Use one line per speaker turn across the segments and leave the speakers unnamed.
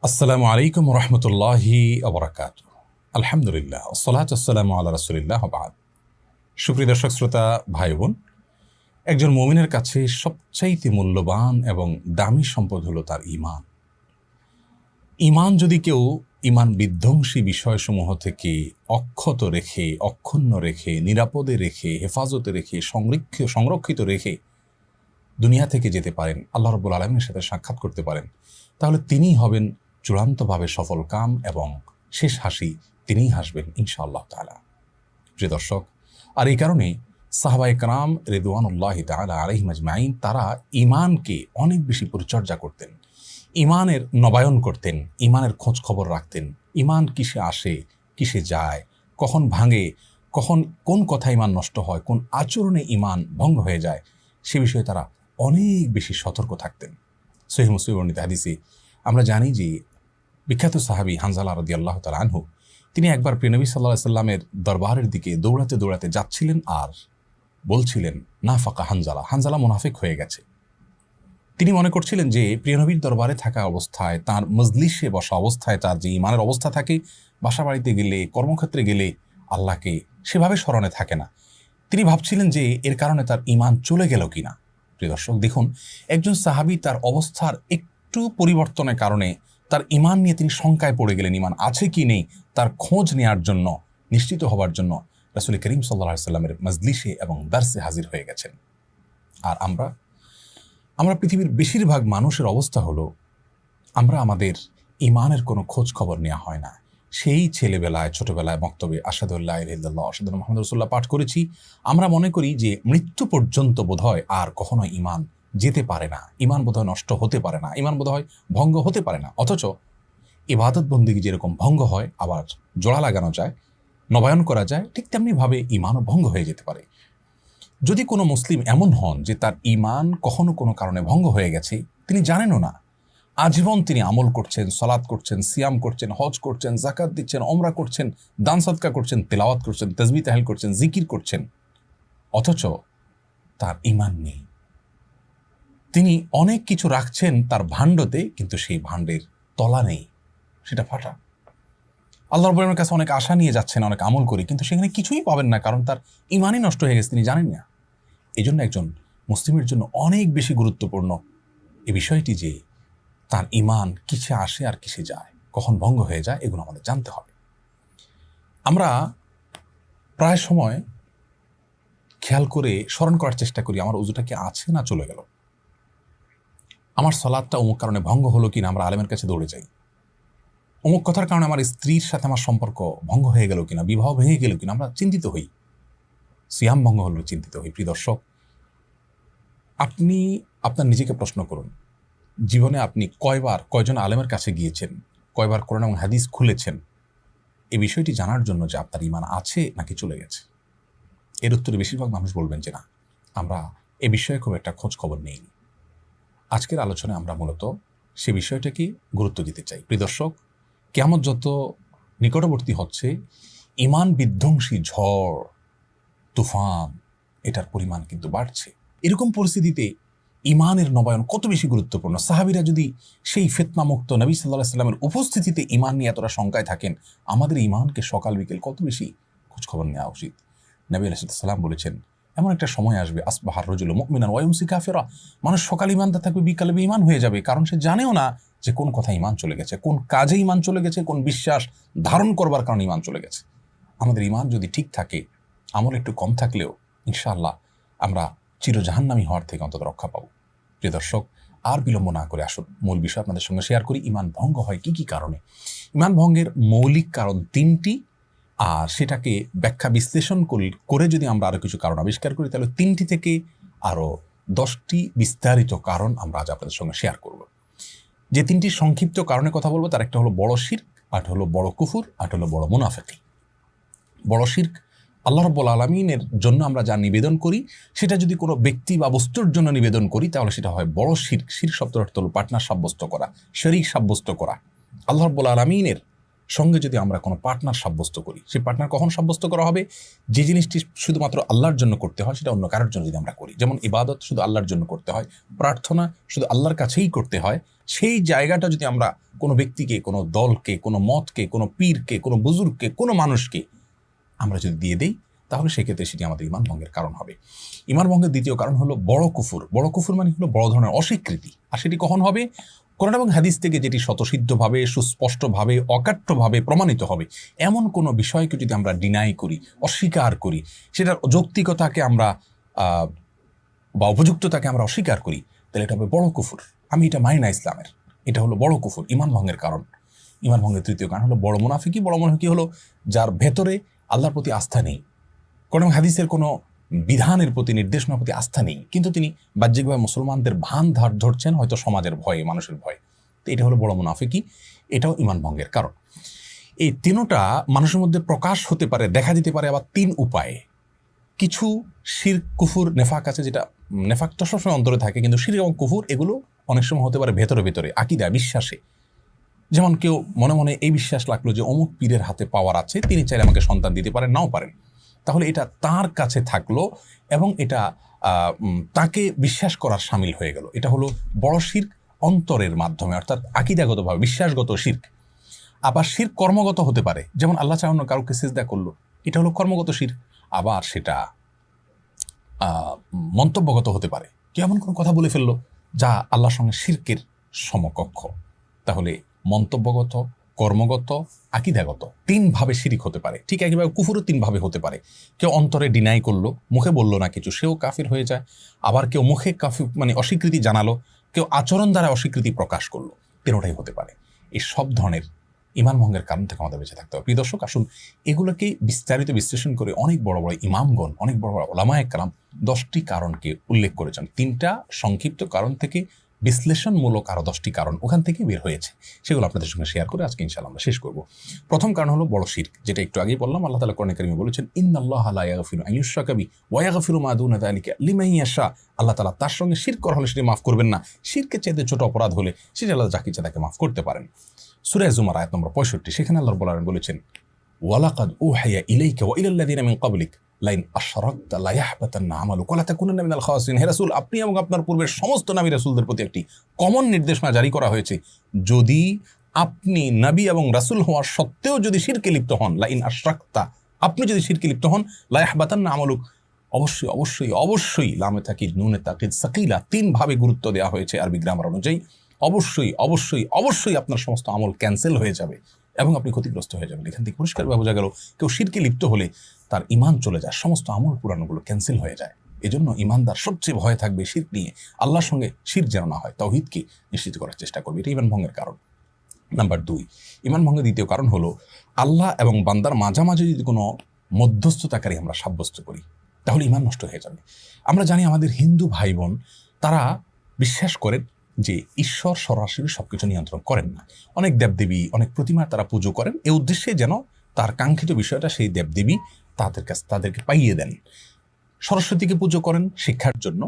আসসালামু আলাইকুম রহমতুল্লাহি আবরাকাত। আলহামদুলিল্লাহ, আসসালাতু ওয়াসসালামু আলা রাসূলিল্লাহ ওয়া বা'দ। সুপ্রিয় দর্শক শ্রোতা ভাই বোন, একজন মুমিনের কাছে সবচাইতে মূল্যবান এবং দামি সম্পদ হলো তার ঈমান। ঈমান যদি কেউ ঈমান বিধ্বংসী বিষয়সমূহ থেকে অক্ষত রেখে, অক্ষুণ্ণ রেখে, নিরাপদে রেখে, হেফাজতে রেখে, সংরক্ষিত রেখে দুনিয়া থেকে যেতে পারেন, আল্লাহ রাব্বুল আলামিনের সাথে সাক্ষাৎ করতে পারেন, তাহলে তিনিই হবেন চূড়ান্তভাবে সফল কাম এবং শেষ হাসি তিনিই হাসবেন ইনশাআল্লাহ তাআলা। প্রিয় দর্শক, আর এই কারণে সাহাবায়ে কেরাম রিদওয়ানুল্লাহি তাআলা আলাইহিম আজমাইন তারা ঈমানকে অনেক বেশি পরিচর্যা করতেন, ঈমানের নবায়ন করতেন, ঈমানের খোঁজ খবর রাখতেন। ঈমান কিসে আসে, কিসে যায়, কখন ভাঙে, কখন কোন কথা ঈমান নষ্ট হয়, কোন আচরণে ঈমান ভঙ্গ হয়ে যায়, সে বিষয়ে তারা অনেক বেশি সতর্ক থাকতেন। সহিহ মুসলিম বর্ণিত হাদিসে আমরা জানি যে বিখ্যাত সাহাবী হানজালা রাদিয়াল্লাহু তাআলা আনহু তিনি একবার প্রিয় নবী সাল্লাল্লাহু আলাইহি সাল্লামের দরবারের দিকে দৌড়াতে দৌড়াতে যাচ্ছিলেন আর বলছিলেন, নাফাকা হানজালা, হানজালা মুনাফিক হয়ে গেছে। তিনি মনে করছিলেন যে প্রিয় নবীর দরবারে থাকা অবস্থায়, তার মজলিসে বসা অবস্থায় তার যে ঈমানের অবস্থা থাকে, বাসা বাড়িতে গেলে, কর্মক্ষেত্রে গেলে আল্লাহকে সেভাবে স্মরণে থাকে না। তিনি ভাবছিলেন যে এর কারণে তার ঈমান চলে গেল কিনা। প্রিয় দর্শক দেখুন, একজন সাহাবী তার অবস্থার একটু পরিবর্তনের কারণে তার ঈমান নিয়ে তিনি শঙ্কায় পড়ে গেলেন। ঈমান আছে কি নেই তার খোঁজ নেওয়ার জন্য, নিশ্চিত হওয়ার জন্য রাসূল করিম সাল্লাল্লাহু আলাইহি সাল্লামের মজলিসে এবং দারসে হাজির হয়ে গেছেন। আর আমরা পৃথিবীর বেশিরভাগ মানুষের অবস্থা হলো, আমরা আমাদের ঈমানের কোনো খোঁজ খবর নেওয়া হয় না। সেই ছেলেবেলায়, ছোটবেলায় মক্তবে আশহাদু আল্লা ইলাহা ইল্লাল্লাহ, আশহাদু আন্না মুহাম্মাদুর রাসূলুল্লাহ পাঠ করেছি। আমরা মনে করি যে মৃত্যু পর্যন্ত বোধহয় আর কখনো ঈমান যেতে পারে না, ঈমান বোধহয় নষ্ট হতে পারে না, ঈমান বোধহয় ভঙ্গ হতে পারে না। অথচ ইবাদত বন্দেগী যেরকম ভঙ্গ হয়, আবার জোড়া লাগানো যায়, নবায়ন করা যায়, ঠিক তেমনিভাবে ঈমানও ভঙ্গ হয়ে যেতে পারে। যদি কোনো মুসলিম এমন হন যে তার ঈমান কখনো কোনো কারণে ভঙ্গ হয়ে গেছে, তিনি জানেনও না, আজীবন তিনি আমল করছেন, সালাত করছেন, সিয়াম করছেন, হজ করছেন, যাকাত দিচ্ছেন, ওমরা করছেন, দান সদকা করছেন, তেলাওয়াত করছেন, তাসবিহ তাহলিল করছেন, জিকির করছেন, অথচ তার ঈমান নেই। তিনি অনেক কিছু রাখছেন তার ভাণ্ডতে, কিন্তু সেই ভাণ্ডের তলা নেই, সেটা ফাটা। আল্লাহ রাব্বুল আলামিনের কাছে অনেক আশা নিয়ে যাচ্ছেন, অনেক আমল করি, কিন্তু সেখানে কিছুই পাবেন না, কারণ তার ঈমানই নষ্ট হয়ে গেছে, তিনি জানেন না। এই জন্য একজন মুসলিমের জন্য অনেক বেশি গুরুত্বপূর্ণ এই বিষয়টি যে তার ঈমান কিসে আসে আর কিসে যায়, কখন ভঙ্গ হয়ে যায়, এগুলো আমাদের জানতে হবে। আমরা প্রায় সময় খেয়াল করে স্মরণ করার চেষ্টা করি, আমার ওযুটা কি আছে না চলে গেল, আমার সালাতটা অমুক কারণে ভঙ্গ হলো কিনা, আমরা আলেমের কাছে দৌড়ে যাই। অমুক কথার কারণে আমার স্ত্রীর সাথে আমার সম্পর্ক ভঙ্গ হয়ে গেল কিনা, বিবাহ ভেঙে গেল কিনা, আমরা চিন্তিত হই। সিয়াম ভঙ্গ হলো চিন্তিত হই। প্রিয় দর্শক, আপনি আপনার নিজেকে প্রশ্ন করুন, জীবনে আপনি কয়জন আলেমের কাছে গিয়েছেন, কয়বার কোরআন এবং হাদিস খুলেছেন এই বিষয়টি জানার জন্য যে আপনার ঈমান আছে নাকি চলে গেছে? এর উত্তরে বেশিরভাগ মানুষ বলবেন যে না, আমরা এ বিষয়ে খুব একটা খোঁজ খবর নেইনি। আজকের আলোচনায় আমরা মূলত সে বিষয়টাকে গুরুত্ব দিতে চাই। প্রিয় দর্শক, কিয়ামত যত নিকটবর্তী হচ্ছে, ঈমান বিধ্বংসী ঝড়, তুফান, এটার পরিমাণ কিন্তু বাড়ছে। এরকম পরিস্থিতিতে ঈমানের নবায়ন কত বেশি গুরুত্বপূর্ণ। সাহাবীরা যদি সেই ফিতনামুক্ত নবী সাল্লাল্লাহু আলাইহি সাল্লামের উপস্থিতিতে ঈমান নিয়ে এতটা শঙ্কায় থাকেন, আমাদের ঈমানকে সকাল বিকেল কত বেশি খোঁজখবর নেওয়া উচিত। নবী আলাইহিস সালাম বলেছেন, এমন একটা সময় আসবে, আসবাহার রাজুলু মুমিনান ওয়া ইউমসি কাফিরা, মানুষ সকালে ঈমানদার থাকবে, বিকালে বেঈমান হয়ে যাবে, কারণ সে জানেও না যে কোন কথা ঈমান চলে গেছে, কোন কাজে ঈমান চলে গেছে, কোন বিশ্বাস ধারণ করবার কারণে ঈমান চলে গেছে। আমাদের ঈমান যদি ঠিক থাকে, আমল একটু কম থাকলেও ইনশাআল্লাহ আমরা চিরজাহান্নামী হওয়ার থেকে অন্তত রক্ষা পাবো। প্রিয় দর্শক, আর বিলম্ব না করে আসুন মূল বিষয় আপনাদের সঙ্গে শেয়ার করি। ঈমান ভঙ্গ হয় কি কি কারণে? ঈমান ভঙ্গের মৌলিক কারণ তিনটি, আর সেটাকে ব্যাখ্যা বিশ্লেষণ করে যদি আমরা আরো কিছু কারণ আবিষ্কার করি, তাহলে 3টি থেকে আরো 10টি বিস্তারিত কারণ আমরা আজ আপনাদের সঙ্গে শেয়ার করব। যে 3টি সংক্ষিপ্ত কারণে কথা বলবো, তার একটা হলো বড় শিরক, আরেকটা হলো বড় কুফর, আরেকটা হলো বড় মুনাফিকি। বড় শিরক, আল্লাহ রাব্বুল আলামিনের জন্য আমরা যা নিবেদন করি, সেটা যদি কোনো ব্যক্তি বা বস্তুর জন্য নিবেদন করি, তাহলে সেটা হয় বড় শিরক। শিরক শব্দের অর্থ হলো পার্টনার সাব্যস্ত করা, শরীক সাব্যস্ত করা। আল্লাহ রাব্বুল আলামিনের সঙ্গে যদি আমরা কোনো পার্টনার সাব্যস্ত করি, সেই পার্টনার কখন সাব্যস্ত করা হবে? যে জিনিসটি শুধুমাত্র আল্লাহর জন্য করতে হয় সেটা অন্য কারোর জন্য যদি আমরা করি, যেমন ইবাদত শুধু আল্লাহর জন্য করতে হয়, প্রার্থনা শুধু আল্লাহর কাছেই করতে হয়, সেই জায়গাটা যদি আমরা কোনো ব্যক্তিকে, কোনো দলকে, কোনো মতকে, কোনো পীরকে, কোনো বুজুর্গকে, কোনো মানুষকে আমরা যদি দিয়ে দিই, তাহলে সেক্ষেত্রে সেটি আমাদের ঈমান ভঙ্গের কারণ হবে। ঈমান ভঙ্গের দ্বিতীয় কারণ হলো বড় কুফর। বড় কুফর মানে হলো বড় ধরনের অস্বীকৃতি। আর সেটি কখন হবে? কোরআন এবং হাদিস থেকে যেটি স্বতঃসিদ্ধভাবে, সুস্পষ্টভাবে, অকাট্যভাবে প্রমাণিত হবে, এমন কোনো বিষয়কে যদি আমরা ডিনাই করি, অস্বীকার করি, সেটার যৌক্তিকতাকে আমরা বা উপযুক্ততাকে আমরা অস্বীকার করি, তাহলে এটা হবে বড় কুফর। আমি এটা মানি না ইসলামের, এটা হলো বড় কুফর, ঈমান ভঙ্গের কারণ। ঈমান ভঙ্গের তৃতীয় কারণ হলো বড় মুনাফিকি। বড় মুনাফিকি হলো যার ভেতরে আল্লাহর প্রতি আস্থা নেই, কোরআন হাদিসের কোনো বিধানের প্রতি, নির্দেশনার প্রতি আস্থা নেই, কিন্তু তিনি বাহ্যিকভাবে মুসলমানদের ভান ধরছেন হয়তো সমাজের ভয়ে, মানুষের ভয়ে। তো এটা হলো বড় মুনাফিকি, এটাও ঈমান ভঙ্গের কারণ। এই তিনটা মানুষের মধ্যে প্রকাশ হতে পারে, দেখা দিতে পারে আবার তিন উপায়ে। কিছু শিরক, কুফুর, নেফাক আছে, যেটা নেফাক তো সবসময় অন্তরে থাকে, কিন্তু শিরক এবং কুফুর এগুলো অনেক সময় হতে পারে ভেতরে ভেতরে, আকীদা, বিশ্বাসে। যেমন কেউ মনে মনে এই বিশ্বাস লাগলো যে অমুক পীরের হাতে পাওয়ার আছে, তিনি চাইলে আমাকে সন্তান দিতে পারেন, নাও পারেন, তাহলে এটা তার কাছে থাকলো এবং এটা তাকে বিশ্বাস করার শামিল হয়ে গেল। এটা হলো বড় শিরক অন্তরের মাধ্যমে, অর্থাৎ আকীদাগতভাবে বিশ্বাসগত শিরক। আবার শিরক কর্মগত হতে পারে, যেমন আল্লাহ চাহান্ন কাউকে সিজদা করলো, এটা হলো কর্মগত শিরক। আবার সেটা মন্তব্যগত হতে পারে, কেউ এমন কোনো কথা বলে ফেললো যা আল্লাহর সঙ্গে শিরকের সমকক্ষ। তাহলে মন্তব্যগত, কর্মগত, আকীদাগত তিনভাবে শিরিক হতে পারে। ঠিক একইভাবে কুফুরও তিনভাবে হতে পারে। কেউ অন্তরে ডিনাই করলো, মুখে বললো না কিছু, সেও কাফির হয়ে যায়। আবার কেউ মুখে কাফির মানে অস্বীকৃতি জানালো, কেউ আচরণ দ্বারা অস্বীকৃতি প্রকাশ করলো, তিনটাই হতে পারে। এই সব ধরনের ঈমান ভঙ্গের কারণ থেকে আমাদের বেঁচে থাকতে হবে। প্রিয় দর্শক, আসুন এগুলোকে বিস্তারিত বিশ্লেষণ করে অনেক বড় বড় ইমামগণ, অনেক বড় বড় ওলামায়ে কেরাম 10টি কারণকে উল্লেখ করেছেন। 3টা সংক্ষিপ্ত কারণ থেকে বিশ্লেষণমূলক আরও 10টি কারণ ওখান থেকে বের হয়েছে, সেগুলো আপনাদের সঙ্গে শেয়ার করে আজকে ইনশাআল্লাহ আমরা শেষ করব। প্রথম কারণ হলো বড় শিরক, যেটা একটু আগেই বললাম। আল্লাহ তাআলা কোরআনে কারিমে বলেছেন, ইন্নাল্লাহা লা ইয়াগফিরু আন ইউশরাকা বিহি ওয়া ইয়াগফিরু মা দুনা যালিকা লিমান ইয়াশা। আল্লাহ তাআলা তার সঙ্গে শিরক করা হলে সেটি মাফ করবেন না। শিরকের চাইতে ছোট অপরাধ হলে সেটা আল্লাহ যাকে ইচ্ছা তাকে মাফ করতে পারেন। সূরা জুমার আয়াত নম্বর 65, সেখানে আল্লাহ রাব্বুল আলামিন বলেছেন, ওয়ালাকাদ উহিয়া ইলাইকা ওয়া ইলাল্লাযিনা মিন ক্বাবলিক লাইন আশরাকতা লা ইয়াহবাতান্না আমালুকা ওয়া লা তাকুনান্না মিনাল খাসিরিন। হে রাসূল, আপনি এবং আপনার পূর্বের সমস্ত নবী রাসূলদের প্রতি একটি কমন নির্দেশনা জারি করা হয়েছে, যদি আপনি নবী এবং রাসূল হওয়ার সত্ত্বেও যদি শিরকে লিপ্ত হন, লাইন আশরাকতা, আপনি যদি শিরকে লিপ্ত হন, লা ইয়াহবাতান্না আমালুক, অবশ্যই অবশ্যই অবশ্যই, লামে তাকিদ নুনে তাকিদ সাকিলা, 3 ভাবে গুরুত্ব দেওয়া হয়েছে আরবি গ্রামার অনুযায়ী। অবশ্যই অবশ্যই অবশ্যই আপনার সমস্ত আমল ক্যান্সেল হয়ে যাবে এবং আপনি ক্ষতিগ্রস্ত হয়ে যাবেন। এখান থেকে পরিষ্কারভাবে বোঝা গেল কেউ শিরকে লিপ্ত হলে তার ঈমান চলে যায়, সমস্ত আমল পুরানোগুলো ক্যান্সেল হয়ে যায়। এজন্য ঈমানদার সবচেয়ে ভয় থাকবে শিরক নিয়ে, আল্লাহর সঙ্গে শিরক যেন না হয়, তাওহীদকে নিশ্চিত করার চেষ্টা করবে। এটা ঈমান ভঙ্গের কারণ। নাম্বার 2, ঈমান ভঙ্গের দ্বিতীয় কারণ হলো আল্লাহ এবং বান্দার মাঝামাঝি যদি কোনো মধ্যস্থতাকারী আমরা সাব্যস্ত করি, তাহলে ঈমান নষ্ট হয়ে যাবে। আমরা জানি আমাদের হিন্দু ভাই বোন তারা বিশ্বাস করেন যে ঈশ্বর সরাসরি সবকিছু নিয়ন্ত্রণ করেন না। অনেক দেবদেবী, অনেক প্রতিমার তারা পুজো করেন এই উদ্দেশ্যে যেন তার কাঙ্ক্ষিত বিষয়টা সেই দেবদেবী তাদেরকে পাইয়ে দেন। সরস্বতীকে পুজো করেন শিক্ষার জন্য,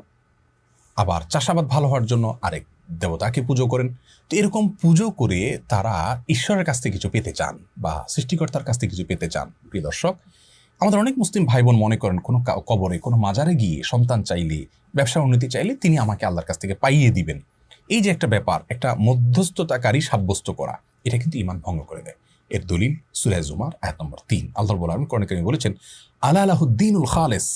আবার চাষাবাদ ভালো হওয়ার জন্য আরেক দেবতাকে পুজো করেন। তো এরকম পুজো করে তারা ঈশ্বরের কাছ থেকে কিছু পেতে চান বা সৃষ্টিকর্তার কাছ থেকে কিছু পেতে চান। প্রিয় দর্শক, আমাদের অনেক মুসলিম ভাই বোন মনে করেন কোনো কবরে, কোনো মাজারে গিয়ে সন্তান চাইলে, ব্যবসার উন্নতি চাইলে তিনি আমাকে আল্লাহর কাছ থেকে পাইয়ে দিবেন। এই যে একটা ব্যাপার, একটা মধ্যস্থতাকারী সাব্যস্ত করা, এটা কিন্তু ঈমান ভঙ্গ করে দেয়। এর দলিল সূরা জুমার আয়াত নম্বর 3। আল্লাহ রাব্বুল আলামিন কোরআনে কারিমে বলেছেন, আলা লাহুদ্দীনুল খালিস,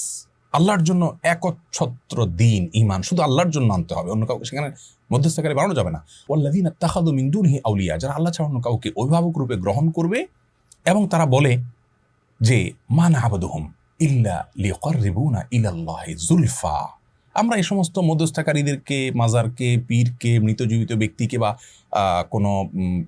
আল্লাহর জন্য একচ্ছত্র দিন, ঈমান শুধু আল্লাহর জন্য আনতে হবে, অন্য কাউকে সেখানে মধ্যস্থতাকারী বানানো যাবে না। ওয়াল্লাযীনা ইত্তাখাযু মিন দুনিহি আউলিয়া, যারা আল্লাহ ছাড়া অন্য কাউকে অভিভাবক রূপে গ্রহণ করবে এবং তারা বলে যে মা না'বুদুহুম ইল্লা লিয়ুকাররিবুনা ইলাল্লাহি যুলফা, আমরা এই সমস্ত মধ্যস্থকারীদেরকে, মাজারকে, পীরকে, মৃত জীবিত ব্যক্তিকে বা কোনো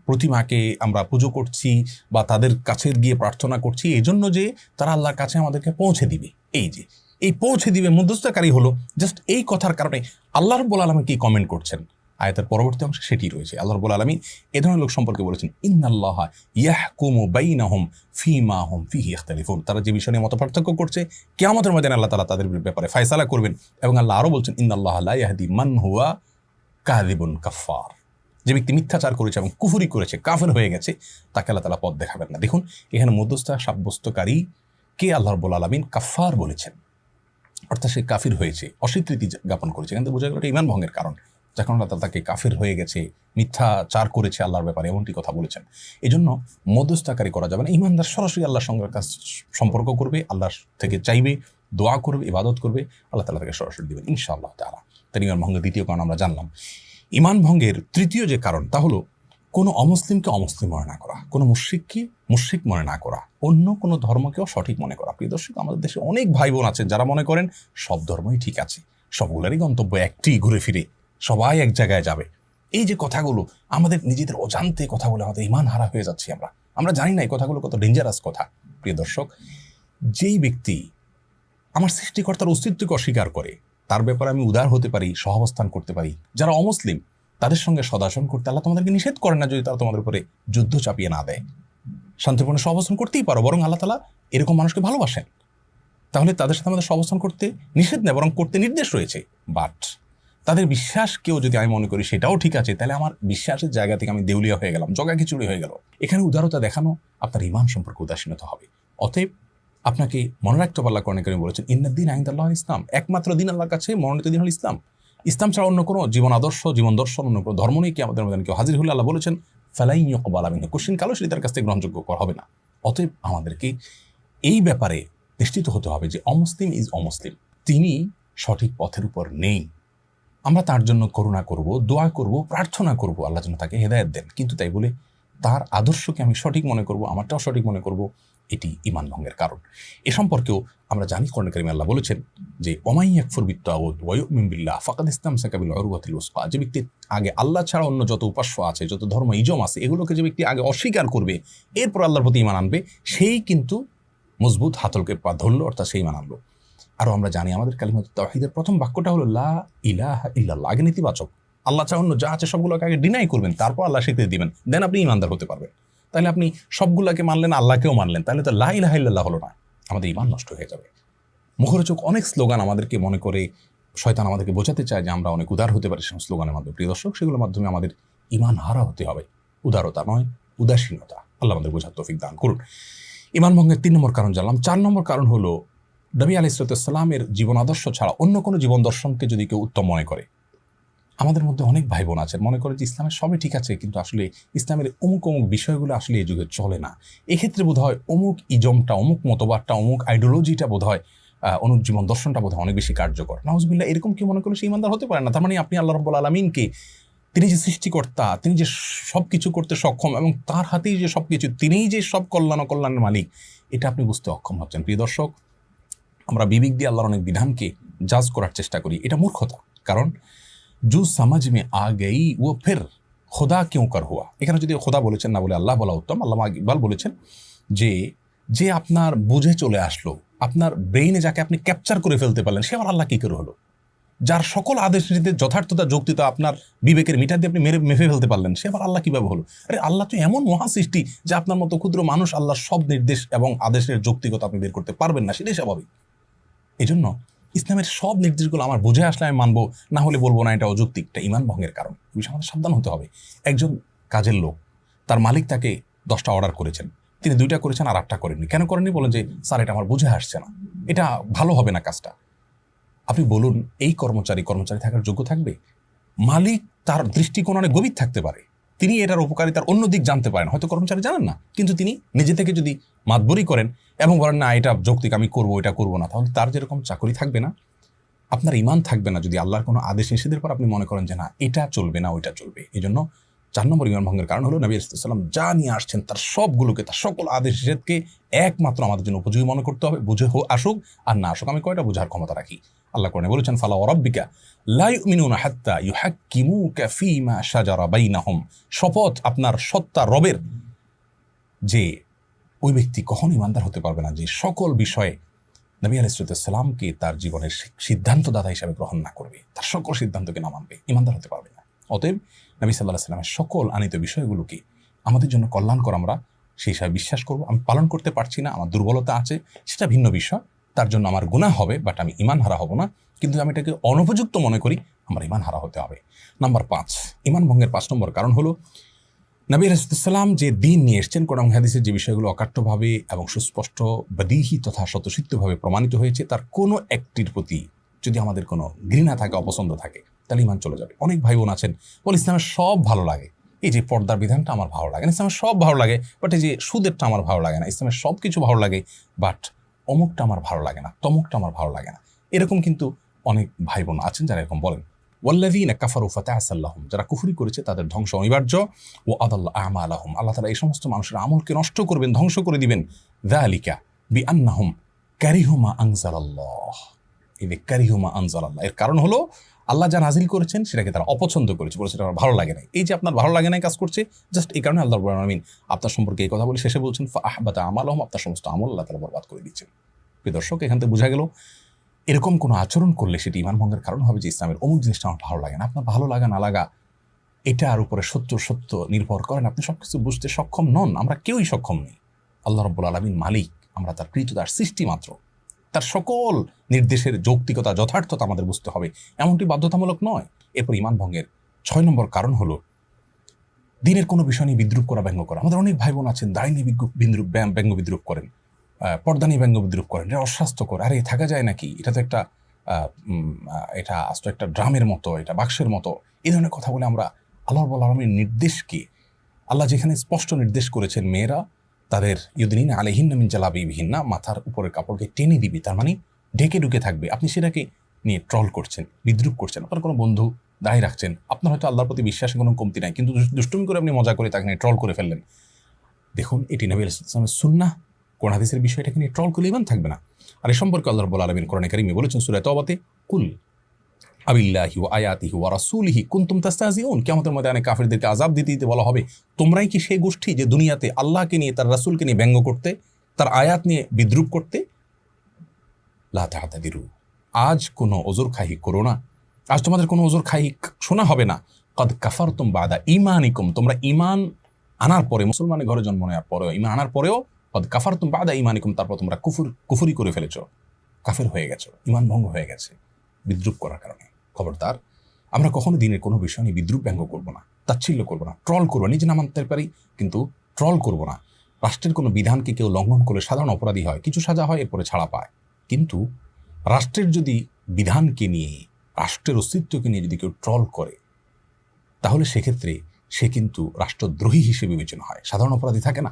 প্রতিমাকে আমরা পুজো করছি বা তাদের কাছে গিয়ে প্রার্থনা করছি এই জন্য যে তারা আল্লাহর কাছে আমাদেরকে পৌঁছে দিবে। এই যে এই পৌঁছে দিবে মধ্যস্থকারী হলো জাস্ট এই কথার কারণে আল্লাহ রাব্বুল আলামিন কি কমেন্ট করছেন আয়াতের পরবর্তী অংশে সেটি রয়েছে। আল্লাহ রাব্বুল আলামিন এ ধরনের লোক সম্পর্কে বলেছেন, ইন্নাল্লাহা ইয়াহকুমু বাইনাহুম ফীমা হুম ফীহি ইখতালিফুন, তারা যে বিষয় নিয়ে মতপার্থক্য করছে কিয়ামতের ময়দানে আল্লাহ তাআলা তাদের ব্যাপারে ফয়সালা করবেন। এবং আল্লাহ আরও বলছেন, ইন্নাল্লাহা লা ইয়াহদি মান হুয়া কাযিবুন কাফফার, যে ব্যক্তি মিথ্যাচার করেছে এবং কুফরি করেছে, কাফের হয়ে গেছে, তাকে আল্লাহ তাআলা পথ দেখাবেন না। দেখুন এখানে মধ্যস্থতা সাব্যস্তকারী কে আল্লাহ রাব্বুল আলামিন কাফার বলেছেন, অর্থাৎ সে কাফির হয়েছে, অস্বীকৃতি জ্ঞাপন করেছে। এখান থেকে বোঝা গেল এটা ঈমান ভঙ্গের কারণ, যখন আল্লাহ তাআলা তাকে কাফির হয়ে গেছে, মিথ্যাচার করেছে আল্লাহর ব্যাপারে, এমনটি কথা বলেছেন। এই জন্য মধ্যস্থতাকারী করা যাবে না। ঈমানদার সরাসরি আল্লাহর সঙ্গে সম্পর্ক করবে, আল্লাহর থেকে চাইবে, দোয়া করবে, ইবাদত করবে, আল্লাহ তাআলা তাকে সরাসরি দিবেন ইনশাআল্লাহ তাআলা। তার ঈমান ভঙ্গের দ্বিতীয় কারণ আমরা জানলাম। ঈমান ভঙ্গের তৃতীয় যে কারণ তা হলো কোনো অমুসলিমকে অমুসলিম মনে না করা, কোনো মুশরিককে মুশরিক মনে না করা, অন্য কোনো ধর্মকেও সঠিক মনে করা। প্রিয় দর্শক, আমাদের দেশে অনেক ভাই বোন আছেন যারা মনে করেন সব ধর্মই ঠিক আছে, সবগুলোরই গন্তব্য একটি, ঘুরে ফিরে সবাই এক জায়গায় যাবে। এই যে কথাগুলো আমাদের নিজেদের অজান্তে কথা বলে আমাদের ঈমান হারা হয়ে যাচ্ছি আমরা জানি না এই কথাগুলো কত ডেঞ্জারাস কথা। প্রিয় দর্শক, যেই ব্যক্তি আমার সৃষ্টিকর্তার অস্তিত্বকে অস্বীকার করে, তার ব্যাপারে আমি উদার হতে পারি, সহাবস্থান করতে পারি। যারা অমুসলিম তাদের সঙ্গে সদাচরণ করতে আল্লাহ তোমাদেরকে নিষেধ করেন না, যদি তারা তোমাদের উপরে যুদ্ধ চাপিয়ে না দেয়। শান্তিপূর্ণ সহাবস্থান করতেই পারো, বরং আল্লাহ তাআলা এরকম মানুষকে ভালোবাসেন। তাহলে তাদের সাথে আমাদের সহাবস্থান করতে নিষেধ নেই, বরং করতে নির্দেশ রয়েছে। বাট তাদের বিশ্বাসকেও যদি আমি মনে করি সেটাও ঠিক আছে, তাহলে আমার বিশ্বাসের জায়গা থেকে আমি দেউলিয়া হয়ে গেলাম, জগাখিচুড়ি হয়ে গেল। এখানে উদারতা দেখানো আপনার ঈমান সম্পর্কে উদাসীনতা হবে। অতএব আপনাকে মনে রাখতে হবে, আল্লাহ কোরআনে কারীমে বলেছেন ইন্নাদ-দীনা ইনদাল্লাহিল ইসলাম, একমাত্র দিন আল্লাহর কাছে মনোনীত দিন হল ইসলাম। ইসলাম ছাড়া অন্য কোনো জীবন আদর্শ, জীবন দর্শন, অন্য কোনো ধর্ম নেই। কিয়ামতের ময়দানে কেউ হাজির হলে আল্লাহ বলেছেন ফালাই ইউকবালা মিনহু, কোশ্চিন কালো সেটি তার কাছ থেকে গ্রহণযোগ্য করা হবে না। অতএব আমাদেরকে এই ব্যাপারে নিশ্চিত হতে হবে যে অমুসলিম ইজ অমুসলিম, তিনি সঠিক পথের উপর নেই। আমরা তার জন্য করুণা করব, দোয়া করব, প্রার্থনা করব আল্লাহ যেন তাকে হেদায়েত দেন, কিন্তু তাই বলে তার আদর্শকে আমি সঠিক মনে করব, আমারটাও সঠিক মনে করব, এটি ঈমান ভঙ্গের কারণ। এ সম্পর্কেও আমরা জানি কোরআনে কারীমে আল্লাহ বলেছেন যে ওমাই ইয়াকফুর বিত-তাগুত ওয়া ইউমিন বিল্লাহ ফাকাদ ইসতামসাকা বিল উরওয়াতিল উসকা, যে ব্যক্তি আগে আল্লাহ ছাড়া অন্য যত উপাস্য আছে, যত ধর্ম ইজম আছে, এগুলোকে যে ব্যক্তি আগে অস্বীকার করবে, এরপর আল্লাহর প্রতি ঈমান আনবে, সেই কিন্তু মজবুত হাতলকে পা ধরল, অর্থাৎ সেই ঈমান আনলো। আরও আমরা জানি আমাদের কালিমাত তাওহীদের প্রথম বাক্যটা হলো লা ইলাহা ইল্লাল্লাহ, আগে নেতিবাচক, আল্লাহ ছাড়া অন্য যা আছে সবগুলোকে আগে ডিনাই করবেন, তারপর আল্লাহ স্বীকৃতি দিবেন, দেন আপনি ঈমানদার হতে পারবেন। তাহলে আপনি সবগুলোকে মানলেন, আল্লাহকেও মানলেন, তাহলে তো লা ইলাহা ইল্লাল্লাহ হলো না, আমাদের ঈমান নষ্ট হয়ে যাবে। মুখরোচক অনেক স্লোগান আমাদেরকে মনে করে শয়তান আমাদেরকে বোঝাতে চায় যে আমরা অনেক উদার হতে পারি সেই স্লোগানের মাধ্যমে। প্রিয় দর্শক, সেগুলোর মাধ্যমে আমাদের ঈমান হারা হতে হবে, উদারতা নয়, উদাসীনতা। আল্লাহ আমাদের বোঝার তৌফিক দান করুন। ঈমান ভঙ্গের 3 নম্বর কারণ জানলাম। 4 নম্বর কারণ হলো নবী আলাইহিস সালামের জীবন আদর্শ ছাড়া অন্য কোনো জীবন দর্শনকে যদি কেউ উত্তম মনে করে। আমাদের মধ্যে অনেক ভাই বোন আছেন মনে করে যে ইসলামের সবই ঠিক আছে, কিন্তু আসলে ইসলামের অমুক অমুক বিষয়গুলো আসলে এই যুগে চলে না। এক্ষেত্রে বোধ হয় অমুক ইজমটা, অমুক মতবাদটা, অমুক আইডিওলজিটা বোধ হয়, অমুক জীবন দর্শনটা বোধ হয় অনেক বেশি কার্যকর। নাউজুবিল্লাহ, এরকম কি মনে করলে সে ঈমানদার হতে পারে না। তার মানে আপনি আল্লাহ রাব্বুল আলামিনকে, তিনি যে সৃষ্টিকর্তা, তিনি যে সব কিছু করতে সক্ষম এবং তার হাতেই যে সব কিছু, তিনিই যে সব কল্যাণ অকল্যাণের মালিক, এটা আপনি বুঝতে অক্ষম হচ্ছেন। প্রিয় দর্শক, আমরা বিবেক দিয়ে আল্লাহর অনেক বিধানকে জাজ করার চেষ্টা করি, এটা মূর্খতা। কারণ জু সমাজ মে আ গই ও ফির খোদা কেউ কর হুয়া, এখানে যদি খোদা বলেছেন না বলে আল্লাহ বলা উত্তম। আল্লামা ইকবাল বলেছেন যে আপনার বুঝে চলে আসলো, আপনার ব্রেইনে যাকে আপনি ক্যাপচার করে ফেলতে পারলেন, সে আবার আল্লাহ কি করে হলো? যার সকল আদেশ নীতিতে যথার্থতা যৌক্তিকতা আপনার বিবেকের মিটার দিয়ে আপনি মেপে ফেলতে পারলেন, সে আবার আল্লাহ কিভাবে হলো? আরে আল্লাহ তো এমন মহাসৃষ্টি যে আপনার মতো ক্ষুদ্র মানুষ আল্লাহর সব নির্দেশ এবং আদেশের যৌক্তিকতা আপনি বের করতে পারবেন না, সেটাই স্বাভাবিক। এই জন্য ইসলামের সব নির্দেশগুলো আমার বুঝে আসলে আমি মানবো, না হলে বলবো না, এটা অযৌক্তিক, এটা ঈমান ভঙ্গের কারণ। এই বিষয়ে আমাদের সাবধান হতে হবে। একজন কাজের লোক, তার মালিক তাকে 10টা অর্ডার করেছেন, তিনি 2টা করেছেন আর 8টা করেননি। কেন করেননি? বলেন যে স্যার এটা আমার বুঝে আসছে না, এটা ভালো হবে না কাজটা। আপনি বলুন, এই কর্মচারী থাকার যোগ্য থাকবে? মালিক তার দৃষ্টিকোণ অনেক গভীর থাকতে পারে, তিনি এটার উপকারিতার অন্য দিক জানতে পারেন, হয়তো কর্মচারী জানেন না, কিন্তু তিনি নিজে থেকে যদি মাতবরি করেন এবং বলেন না এটা যৌক্তিক, আমি করবো, এটা করবো না, তাহলে তার যেরকম চাকরি থাকবে না, আপনার ঈমান থাকবে না। যদি আল্লাহর কোনো আদেশ নিষেধের পর আপনি মনে করেন যে না এটা চলবে না, ওইটা চলবে। এই জন্য 4 নম্বর ঈমান ভঙ্গের কারণ হলো নবী সাল্লাল্লাহু আলাইহি ওয়াসাল্লাম যা নিয়ে আসছেন তার সবগুলোকে, তার সকল আদেশ নিষেধকে একমাত্র আমাদের জন্য উপযোগী মনে করতে হবে। বুঝে আসুক আর না আসুক, আমি কয়টা বোঝার ক্ষমতা রাখি। আল্লাহ কোরআনে বলেছেন ফালা ওয়া রাব্বিকা লা ইউমিনুনা হাত্তা ইউহাক্কিমুকা ফীমা শাজারা বাইনাহুম, শপথ আপনার সত্তা রবের, যে ওই ব্যক্তি কখনো ঈমানদার হতে পারবে না যে সকল বিষয়ে নবী আলাইহিস সালামকে তার জীবনের সিদ্ধান্তদাতা হিসাবে গ্রহণ না করবে, তার সকল সিদ্ধান্তকে না মানবে, ঈমানদার হতে পারবে না। অতএব নবী সাল্লাল্লাহু আলাইহি ওয়াসাল্লামের সকল আনিত বিষয়গুলোকে আমাদের জন্য কল্যাণকর আমরা সেই হিসাবে বিশ্বাস করব। আমি পালন করতে পারছি না, আমার দুর্বলতা আছে, সেটা ভিন্ন বিষয়, তার জন্য আমার গুনাহ হবে, বাট আমি ঈমান হারা হব না। কিন্তু আমি এটাকে অনুপযুক্ত মনে করি, আমার ইমান হারা হতে হবে। নাম্বার 5, ইমান ভঙ্গের 5 নম্বর কারণ হলো নবী রাসূলুল্লাহ যে দিন নিয়ে এসেছেন, কোরআন হাদিসের যে বিষয়গুলো অকাট্যভাবে এবং সুস্পষ্ট বদিহি তথা স্বতঃসিদ্ধভাবে প্রমাণিত হয়েছে, তার কোনো একটির প্রতি যদি আমাদের কোনো ঘৃণা থাকে, অপছন্দ থাকে, তাহলে ইমান চলে যাবে। অনেক ভাই বোন আছেন বলে ইসলামের সব ভালো লাগে, এই যে পর্দার বিধানটা আমার ভালো লাগে না, ইসলামের সব ভালো লাগে, বাট এই যে সুদেরটা আমার ভালো লাগে না, ইসলামের সব কিছু ভালো লাগে, বাট অমুকটা আমার ভালো লাগে না, তমুকটা আমার ভালো লাগে না। এরকম কিন্তু অনেক ভাই বোন আছেন যারা এরকম বলেন। ওয়াল্লাযীনা কাফারু ফাতাআসাল লাহুম, যারা কুফরি করেছে তাদের ধ্বংস অনিবার্য। ও আদাল্লা আমালাহুম, আল্লাহ তাআলা এই সমস্ত মানুষের আমলকে নষ্ট করবেন, ধ্বংস করে দিবেন। যালিকা বিআন্নাহুম কারিহু মা আনজালাল্লাহ, এই যে কারিহু মা আনজালাল্লাহ, এর কারণ হলো আল্লাহ যা নাজিল করেছেন সেটাকে তারা অপছন্দ করেছে, বলেছে এটা আমার ভালো লাগে না। এই যে আপনার ভালো লাগে না কাজ করছে, জাস্ট এই কারণে আল্লাহ রাব্বুল আলামিন আপনার সম্পর্কে এই কথা বলে শেষে বলছেন ফাআহবাতা আমালাহুম, আপনার সমস্ত আমল আল্লাহ তাআলা বরবাদ করে দিচ্ছেন। প্রিয় দর্শক, এখান থেকে বোঝা গেল এরকম কোনো আচরণ করলে সেটি ইমান ভঙ্গের কারণ হবে যে ইসলামের অমুক জিনিসটা আমার ভালো লাগে না। আপনার ভালো লাগা না লাগা এটার উপরে সত্য নির্ভর করেন, আপনি সবকিছু বুঝতে সক্ষম নন, আমরা কেউই সক্ষম নেই। আল্লাহ রাব্বুল আলামিন মালিক, আমরা তার কৃতদাস, সৃষ্টি মাত্র। তার সকল নির্দেশের যৌক্তিকতা, যথার্থতা আমাদের বুঝতে হবে, এমনটি বাধ্যতামূলক নয়। এরপর ইমান ভঙ্গের 6 নম্বর কারণ হলো দিনের কোনো বিষয় নিয়ে বিদ্রুপ করা, ব্যঙ্গ করা। আমাদের অনেক ভাই বোন আছেন দাড়ি নিয়ে ব্যঙ্গ বিদ্রুপ করেন, পর্দা নিয়ে ব্যঙ্গ বিদ্রুপ করেন, এটা অস্বাস্থ্যকর, আরে থাকা যায় নাকি, এটা তো একটা এটা আস্ত একটা ড্রামের মতো, এটা বাক্সের মতো, এই ধরনের কথা বলে আমরা আল্লাহ রাব্বুল আলামিনের নির্দেশকে, আল্লাহ যেখানে স্পষ্ট নির্দেশ করেছেন মেয়েরা তাদের ইউদিনিনা আলাইহিন্না মিন জালাবিবিহিন্না, মাথার উপরের কাপড়কে টেনে দিবি, তার মানে ঢেকে ঢুকে থাকবে, আপনি সেটাকে নিয়ে ট্রল করছেন, বিদ্রুপ করছেন। আপনার কোনো বন্ধু দাঁড়িয়ে রাখছেন, আপনার হয়তো আল্লাহর প্রতি বিশ্বাসের কোনো কমতি নাই, কিন্তু দুষ্টুমি করে আপনি মজা করে তাকে নিয়ে ট্রল করে ফেললেন। দেখুন, এটি নবী আলাইহিস সালামের সুন্নাহ, কোরআন হাদিসের বিষয়টাকে নিয়ে ট্রল করলে ইমান থাকবে না। আর এই সম্পর্কে আল্লাহ রাব্বুল আলামিন কোরআনে কারিমে বলেছেন সূরা তাওবাতে, কুল আবিল্লাহি ওয়া আয়াতিহি ওয়া রাসূলিহি কুনতুম তাস্তাহজিউন, কিয়ামতের ময়দানে কাফিরদেরকে আযাব দিতে বলা হবে, তোমরাই কি সেই গোষ্ঠী যে দুনিয়াতে আল্লাহকে নিয়ে, তার রাসূলকে নিয়ে ব্যঙ্গ করতে, তার আয়াত নিয়ে বিদ্রুপ করতে। লা তা'তাদিরু, আজ কোনো ওজর খাহি করো না, আজ তোমাদের কোনো ওজর খাহি শোনা হবে না। কদ কাফারতুম বাদা ঈমানিকুম, তোমরা ঈমান আনার পরে, মুসলমানের ঘরে জন্ম নেওয়ার পরেও, ঈমান আনার পরেও, কদ কাফারতুম বাদা ঈমানিকুম, তারপর তোমরা কুফরি করে ফেলেছো, কাফের হয়ে গেছো, ঈমান ভঙ্গ হয়ে গেছে বিদ্রুপ করার কারণে। খবরদার, আমরা কখনো দিনের কোনো বিষয় নিয়ে বিদ্রুপ ব্যঙ্গ করবো না, তাচ্ছিল্য করবো না, ট্রল করবো, নিজে না মানতে পারি কিন্তু ট্রল করবো না। রাষ্ট্রের কোনো বিধানকে কেউ লঙ্ঘন করলে সাধারণ অপরাধী হয়, কিছু সাজা হয়, এরপরে ছাড়া পায়। কিন্তু রাষ্ট্রের যদি বিধানকে নিয়ে, রাষ্ট্রের অস্তিত্বকে নিয়ে যদি কেউ ট্রল করে, তাহলে সেক্ষেত্রে সে কিন্তু রাষ্ট্রদ্রোহী হিসেবে বিবেচনা হয়, সাধারণ অপরাধী থাকে না।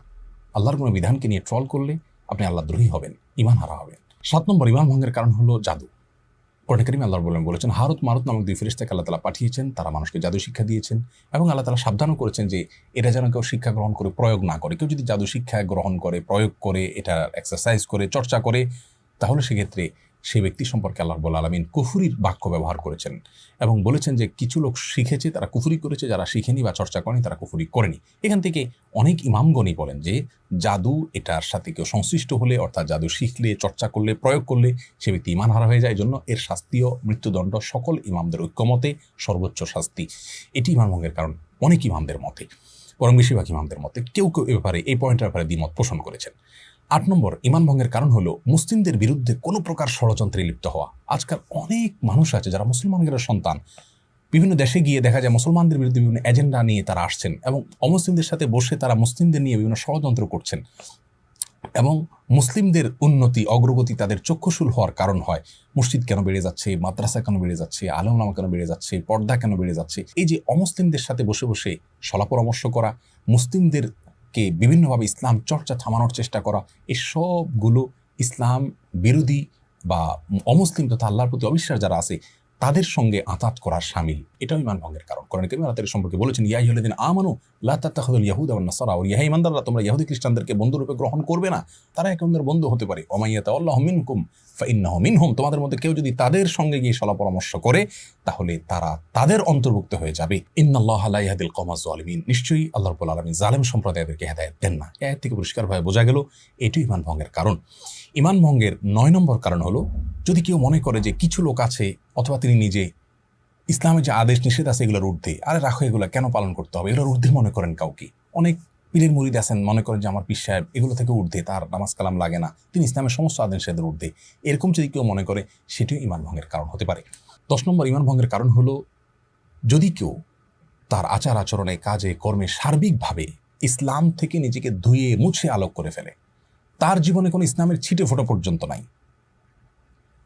আল্লাহর কোনো বিধানকে নিয়ে ট্রল করলে আপনি আল্লাহদ্রোহী হবেন, ঈমান হারা হবেন। 7 নম্বর ঈমান ভঙ্গের কারণ হলো জাদু। কোরআনে কারিমে আল্লাহ বলেছেন হারুত মারুত নামক 2 ফেরেশতাকে আল্লাহ তাআলা পাঠিয়েছেন, তারা মানুষকে জাদু শিক্ষা দিয়েছেন, এবং আল্লাহ তাআলা সাবধানও করেছেন যে এটা যেন কেউ শিক্ষা গ্রহণ করে প্রয়োগ না করে। কেউ যদি জাদু শিক্ষা গ্রহণ করে, প্রয়োগ করে, এটা এক্সারসাইজ করে, চর্চা করে, তাহলে সেক্ষেত্রে সেই ব্যক্তি সম্পর্কে আল্লাহ রাব্বুল আলামিন কুফরির বাক্য ব্যবহার করেছেন এবং বলেছেন যে কিছু লোক শিখেছে তারা কুফরি করেছে, যারা শিখেনি বা চর্চা করেনি তারা কুফরি করেনি। এখান থেকে অনেক ইমামগণই বলেন যে জাদু এটার সাথে কেউ সংশ্লিষ্ট হলে, অর্থাৎ জাদু শিখলে, চর্চা করলে, প্রয়োগ করলে সে ব্যক্তি ঈমান হারা হয়ে যায়। এই জন্য এর শাস্তিও মৃত্যুদণ্ড, সকল ইমামদের ঐক্যমতে সর্বোচ্চ শাস্তি। এটি ঈমান ভঙ্গের কারণ অনেক ইমামদের মতে, বরং বেশিরভাগ ইমামদের মতে। কেউ কেউ এ ব্যাপারে, এই পয়েন্টের ব্যাপারে দ্বিমত পোষণ করেছেন। 8 নম্বর ঈমান ভঙ্গের কারণ হলো মুসলিমদের বিরুদ্ধে কোনো প্রকার ষড়যন্ত্রে লিপ্ত হওয়া। আজকাল অনেক মানুষ আছে যারা মুসলমানদের সন্তান, বিভিন্ন দেশে গিয়ে দেখা যায় মুসলমানদের বিরুদ্ধে বিভিন্ন এজেন্ডা নিয়ে তারা আসছেন এবং অমুসলিমদের সাথে বসে তারা মুসলিমদের নিয়ে বিভিন্ন ষড়যন্ত্র করছেন, এবং মুসলিমদের উন্নতি, অগ্রগতি তাদের চক্ষুশূল হওয়ার কারণ হয়। মসজিদ কেন বেড়ে যাচ্ছে, মাদ্রাসা কেন বেড়ে যাচ্ছে, আলেম ওলামা কেন বেড়ে যাচ্ছে, পর্দা কেন বেড়ে যাচ্ছে, এই যে অমুসলিমদের সাথে বসে বসে সলা পরামর্শ করা, মুসলিমদেরকে বিভিন্নভাবে ইসলাম চর্চা থামানোর চেষ্টা করা, এই সবগুলো ইসলাম বিরোধী বা অমুসলিম তথা আল্লাহর প্রতি অবিশ্বাস যারা আছে তাদের সঙ্গে আঁতাত করার শামিল। এটাও ঈমান ভঙ্গের কারণ। কোরআনে কারীমে আল্লাহ তাআলা সম্পর্কে বলেছেন, ইয়া আইয়ুহাল্লাযীনা আমানু লা তাত্তাখিযুল ইয়াহুদা ওয়ান নাসারা, ওয়া ইয়া ঈমানদাররা তোমরা ইহুদি খ্রিস্টানদেরকে বন্ধুরূপে গ্রহণ করবে না, তারা একে অন্যের বন্ধু হতে পারে। ওয়া মাইয়াতা আল্লাহু মিনকুম ফাইন্নাহু মিনহুম, তোমাদের মধ্যে কেউ যদি তাদের সঙ্গে গিয়ে সলা পরামর্শ করে তাহলে তারা তাদের অন্তর্ভুক্ত হয়ে যাবে। ইন্নাল্লাহা লা ইয়াহদিল কওমাজ যালিমিন, নিশ্চয়ই আল্লাহ রাব্বুল আলামিন জালেম সম্প্রদায়দেরকে হেদায়েত দেন না। এই আয়াত থেকে পরিষ্কারভাবে বোঝা গেল এটি ঈমান ভঙ্গের কারণ। ঈমান ভঙ্গের 9 নম্বর কারণ হলো যদি কেউ মনে করে যে কিছু লোক আছে অথবা তিনি নিজে ইসলামের যে আদেশ নিষেধ আছে এগুলোর ঊর্ধ্বে, আরে রাখো এগুলো কেন পালন করতে হবে, এগুলোর ঊর্ধ্বে মনে করেন কাউকে। অনেক পীরের মুরিদ আছেন মনে করেন যে আমার পীর সাহেব এগুলো থেকে ঊর্ধ্বে, তার নামাজ কালাম লাগে না, তিনি ইসলামের সমস্ত আদেশ নিষেধের ঊর্ধ্বে। এরকম যদি কেউ মনে করে সেটিও ঈমান ভঙ্গের কারণ হতে পারে। 10 নম্বর ইমান ভঙ্গের কারণ হলো যদি কেউ তার আচার আচরণে, কাজে, কর্মে সার্বিকভাবে ইসলাম থেকে নিজেকে ধুয়ে মুছে আলোক করে ফেলে, তার জীবনে কোনো ইসলামের ছিটে ফোঁটা পর্যন্ত নাই,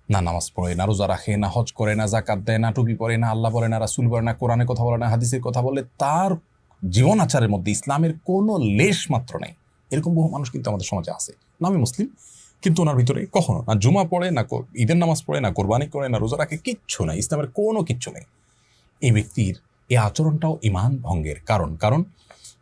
না নামাজ পড়ে, না রোজা রাখে, না হজ করে, না জাকাত দেয়, না টুপি পরে, না আল্লাহ বলে, না রাসূল বলে, না কোরআনের কথা বলে, না হাদিসের কথা বলে, তার জীবন আচারের মধ্যে ইসলামের কোনো লেশ মাত্র নেই, এরকম বহু মানুষ কিন্তু আমাদের সমাজে আছে, নামে মুসলিম কিন্তু ওনার ভিতরে কখনো না জুমা পড়ে, না ঈদের নামাজ পড়ে, না কোরবানি করে, না রোজা রাখে, কিচ্ছু নাই, ইসলামের কোনো কিচ্ছু নেই। এই ব্যক্তির এই আচরণটাও ইমান ভঙ্গের কারণ। কারণ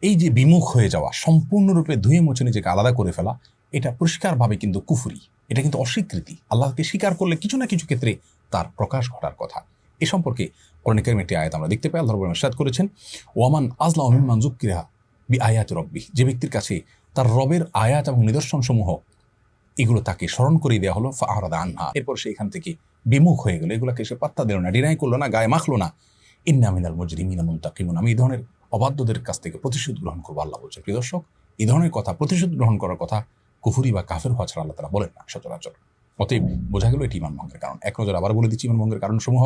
এই যে বিমুখ হয়ে যাওয়া, সম্পূর্ণরূপে ধুয়ে মুছে নিজেকে আলাদা করে ফেলা, এটা পরিষ্কারভাবে কিন্তু কুফরি, এটা কিন্তু অস্বীকৃতি। আল্লাহকে স্বীকার করলে কিছু না কিছু ক্ষেত্রে তার প্রকাশ ঘটার কথা। এ সম্পর্কে কোরআন কারীমের একটি আয়াত আমরা দেখতে পাই, আল্লাহ রাব্বুল আলামিন ইরশাদ করেছেন, ওয়ামান আযলামু মিম্মান যুক্কিরা বিআয়াতি রাব্বিহ, যে ব্যক্তির কাছে তার রবের আয়াত এবং নিদর্শনসমূহ এগুলো তাকে স্মরণ করিয়ে দেওয়া হলো, ফাআরাদা আনহা, এরপর সে এখান থেকে বিমুখ হয়ে গেল, এগুলোকে সে পাত্তা দিল না, ডিনাই করলো না, গায়ে মাখলো না। ইন্না মিনাল মুজরিমিনা মুনতাকিমুন, আমি এই ধরনের অবাধ্যদের কাছ থেকে প্রতিশোধ গ্রহণ করবো, আল্লাহ বলছে। প্রিয় দর্শক, এই ধরনের কথা, প্রতিশোধ গ্রহণ করার কথা কুফরি বা কাফের হওয়া ছাড়া আল্লাহ তাআলা বলেন না সচরাচর। অতএব বোঝা গেল এটি ঈমান ভঙ্গের কারণ। এক নজর আবার বলে দিচ্ছি ঈমান ভঙ্গের কারণসমূহ।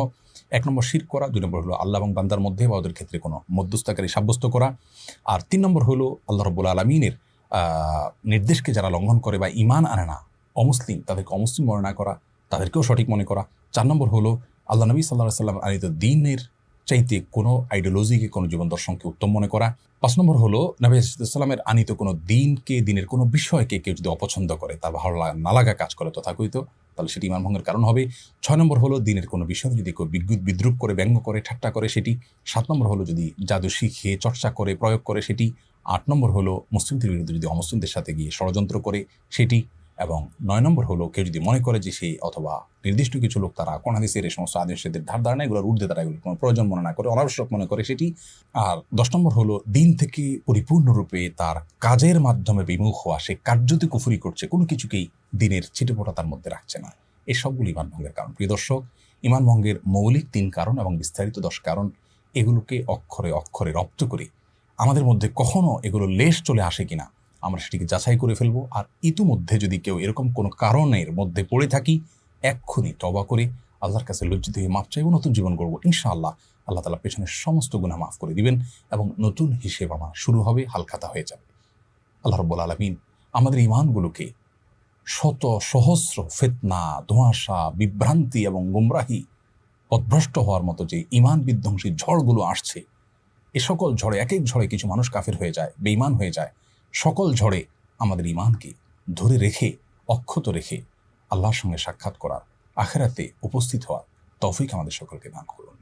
1 নম্বর শিরক করা, 2 নম্বর হলো আল্লাহ এবং বান্দার মধ্যে বা ওদের ক্ষেত্রে কোনো মধ্যস্থতাকারী সাব্যস্ত করা, আর 3 নম্বর হলো আল্লাহ রাব্বুল আলামিনের নির্দেশকে যারা লঙ্ঘন করে বা ঈমান আনে না, অমুসলিম, তাদেরকে অমুসলিম বর্ণনা করা, তাদেরকেও সঠিক মনে করা। 4 নম্বর হলো আল্লাহ নবী সাল্লাল্লাহু আলাইহি ওয়াসাল্লাম আনিত দ্বীনের চাইতে কোনো আইডিওলজিকে, কোনো জীবন দর্শনকে উত্তম মনে করা। 5 নম্বর হলো নবী সাল্লামের আনিত কোনো দিনকে, দিনের কোনো বিষয়কে কেউ যদি অপছন্দ করে, তার ভালো না লাগা কাজ করে তথাকথিত, তাহলে সেটি ঈমান ভঙ্গের কারণ হবে। 6 নম্বর হলো দিনের কোনো বিষয় যদি কেউ বিদ্রুপ করে, ব্যঙ্গ করে, ঠাট্টা করে সেটি। 7 নম্বর হলো যদি জাদু শিখে, চর্চা করে, প্রয়োগ করে সেটি। 8 নম্বর হলো মুসলিমদের বিরুদ্ধে যদি অমুসলিমদের সাথে গিয়ে ষড়যন্ত্র করে সেটি। এবং 9 নম্বর হলো কেউ যদি মনে করে যে সেই অথবা নির্দিষ্ট কিছু লোক তারা কোন হাদিসের এই সমস্ত আদেশের ধার ধারণা এগুলোর ঊর্ধ্বে তারা এগুলো কোনো প্রয়োজন মনে না করে, অনাবশ্যক মনে করে সেটি। আর 10 নম্বর হলো দিন থেকে পরিপূর্ণরূপে তার কাজের মাধ্যমে বিমুখ হওয়া, সে কার্যতে কুফরি করছে, কোনো কিছুকেই দিনের ছিটেফোঁটা তার মধ্যে রাখছে না। এই সবগুলো ঈমান ভঙ্গের কারণ। প্রিয় দর্শক, ঈমান ভঙ্গের মৌলিক 3 কারণ এবং বিস্তারিত 10 কারণ, এগুলোকে অক্ষরে অক্ষরে রপ্ত করে আমাদের মধ্যে কখনো এগুলো লেশ চলে আসে কিনা আমরা সেটিকে যাচাই করে ফেলবো। আর ইতিমধ্যে যদি কেউ এরকম কোনো কারণের মধ্যে পড়ে থাকি, এক্ষুনি তওবা করে আল্লাহর কাছে লজ্জিত হয়ে মাপ চাইবো, নতুন জীবন করবো। ইনশাআল্লাহ আল্লাহ তাআলা পেছনের সমস্ত গুনাহ মাফ করে দিবেন এবং নতুন হিসেব আমার শুরু হবে, হালখাতা হয়ে যাবে। আল্লাহ রাব্বুল আলামিন আমাদের ঈমানগুলোকে শত সহস্র ফিতনা, ধোঁয়াশা, বিভ্রান্তি এবং গুমরাহি, পথভ্রষ্ট হওয়ার মতো যে ঈমান বিধ্বংসী ঝড়গুলো আসছে, এ সকল ঝড়ে, এক এক ঝড়ে কিছু মানুষ কাফের হয়ে যায়, বেঈমান হয়ে যায়। সকল ঝড়ে আমাদের ঈমানকে ধরে রেখে, অক্ষত রেখে আল্লাহর সঙ্গে সাক্ষাৎ করার, আখিরাতে উপস্থিত হওয়ার তৌফিক আমাদের সকলকে দান করুন।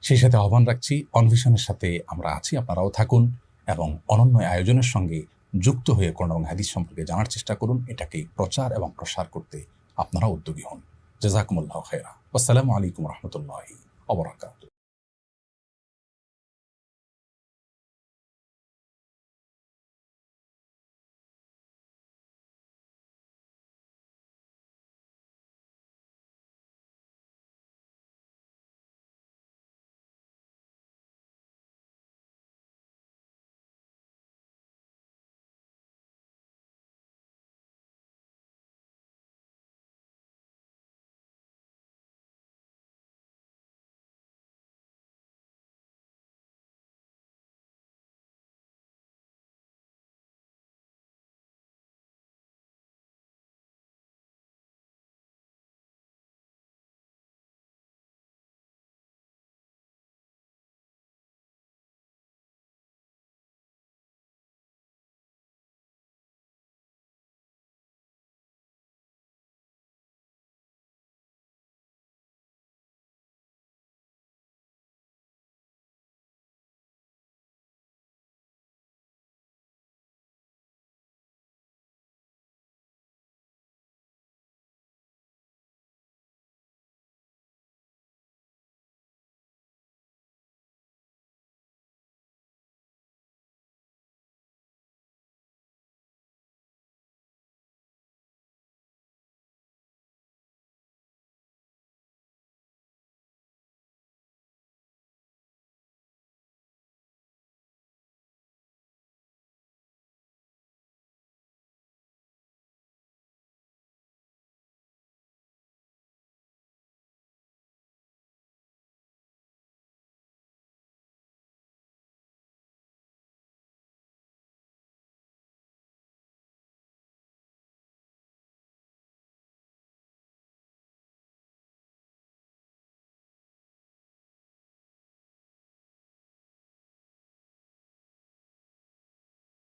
সেই সাথে আহ্বান রাখছি, অনভিশনের সাথে আমরা আছি, আপনারাও থাকুন এবং অনন্য আয়োজনের সঙ্গে যুক্ত হয়ে কোরআন এবং হাদিস সম্পর্কে জানার চেষ্টা করুন। এটাকে প্রচার এবং প্রসার করতে আপনারা উদ্যোগী হন। জাযাকুমুল্লাহু খায়রা। আসসালামু আলাইকুম ওয়া রাহমাতুল্লাহি ওয়া বারাকাতুহু।